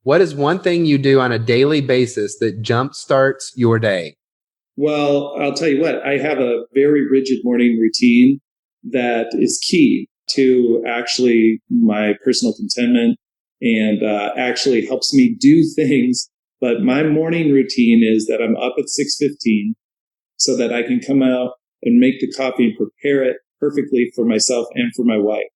What is one thing you do on a daily basis that jumpstarts your day? Well, I'll tell you what, I have a very rigid morning routine that is key to actually my personal contentment and actually helps me do things. But my morning routine is that I'm up at 6:15 so that I can come out and make the coffee and prepare it perfectly for myself and for my wife.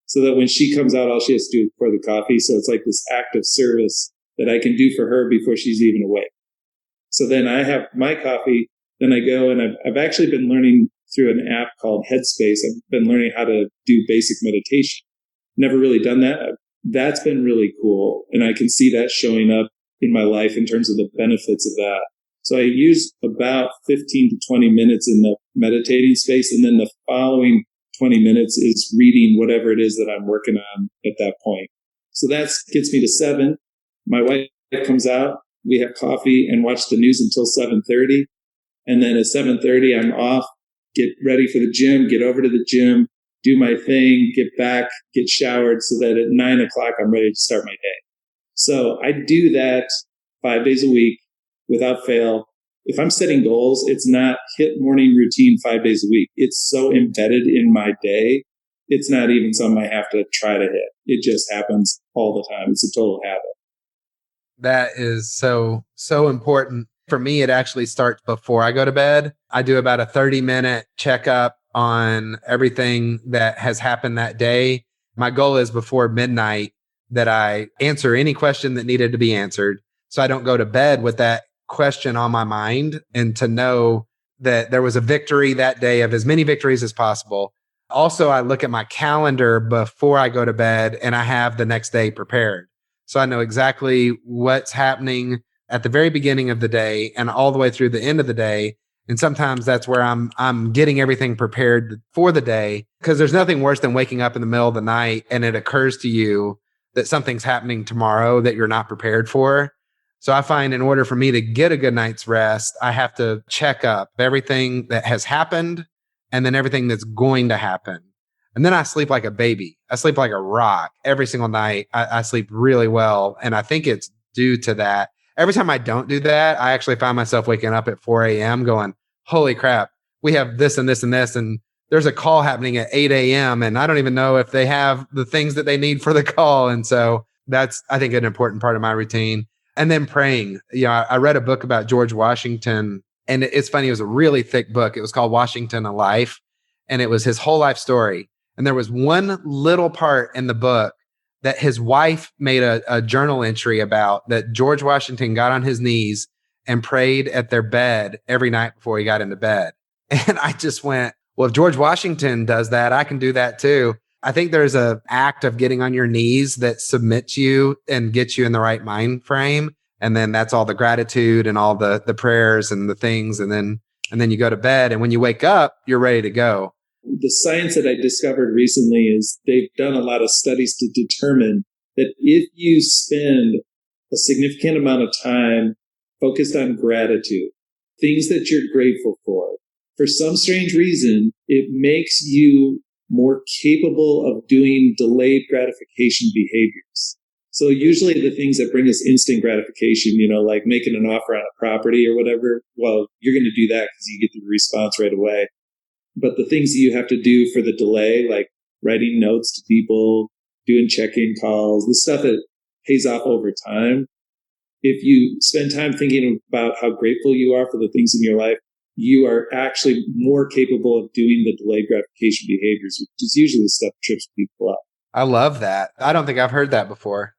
So that when she comes out, all she has to do is pour the coffee. So it's like this act of service that I can do for her before she's even awake. So then I have my coffee. Then I go and I've actually been learning through an app called Headspace. I've been learning how to do basic meditation. Never really done that. That's been really cool. And I can see that showing up in my life in terms of the benefits of that. So I use about 15 to 20 minutes in the meditating space. And then the following 20 minutes is reading whatever it is that I'm working on at that point. So that gets me to 7. My wife comes out. We have coffee and watch the news until 7:30. And then at 7:30, I'm off, get ready for the gym, get over to the gym, do my thing, get back, get showered so that at 9 o'clock, I'm ready to start my day. So I do that 5 days a week without fail. If I'm setting goals, it's not hit morning routine 5 days a week. It's so embedded in my day. It's not even something I have to try to hit. It just happens all the time. It's a total habit. That is so important. For me, it actually starts before I go to bed. I do about a 30-minute checkup on everything that has happened that day. My goal is before midnight that I answer any question that needed to be answered. So I don't go to bed with that question on my mind, and to know that there was a victory that day of as many victories as possible. Also, I look at my calendar before I go to bed and I have the next day prepared. So I know exactly what's happening at the very beginning of the day and all the way through the end of the day. And sometimes that's where I'm getting everything prepared for the day, because there's nothing worse than waking up in the middle of the night and it occurs to you that something's happening tomorrow that you're not prepared for. So I find in order for me to get a good night's rest, I have to check up everything that has happened and then everything that's going to happen. And then I sleep like a baby. I sleep like a rock every single night. I sleep really well. And I think it's due to that. Every time I don't do that, I actually find myself waking up at 4 a.m. going, holy crap, we have this and this and this. And there's a call happening at 8 a.m. And I don't even know if they have the things that they need for the call. And so that's, I think, an important part of my routine. And then praying. You know, I read a book about George Washington, and it's funny. It was a really thick book. It was called Washington, a Life, and it was his whole life story. And there was one little part in the book that his wife made a journal entry about, that George Washington got on his knees and prayed at their bed every night before he got into bed. And I just went, well, if George Washington does that, I can do that too. I think there's a act of getting on your knees that submits you and gets you in the right mind frame. And then that's all the gratitude and all the prayers and the things. And then you go to bed. And when you wake up, you're ready to go. The science that I discovered recently is they've done a lot of studies to determine that if you spend a significant amount of time focused on gratitude, things that you're grateful for some strange reason, it makes you more capable of doing delayed gratification behaviors. So usually the things that bring us instant gratification, like making an offer on a property or whatever, well, you're going to do that because you get the response right away. But the things that you have to do for the delay, like writing notes to people, doing check-in calls, the stuff that pays off over time, if you spend time thinking about how grateful you are for the things in your life, you are actually more capable of doing the delayed gratification behaviors, which is usually the stuff that trips people up. I love that. I don't think I've heard that before.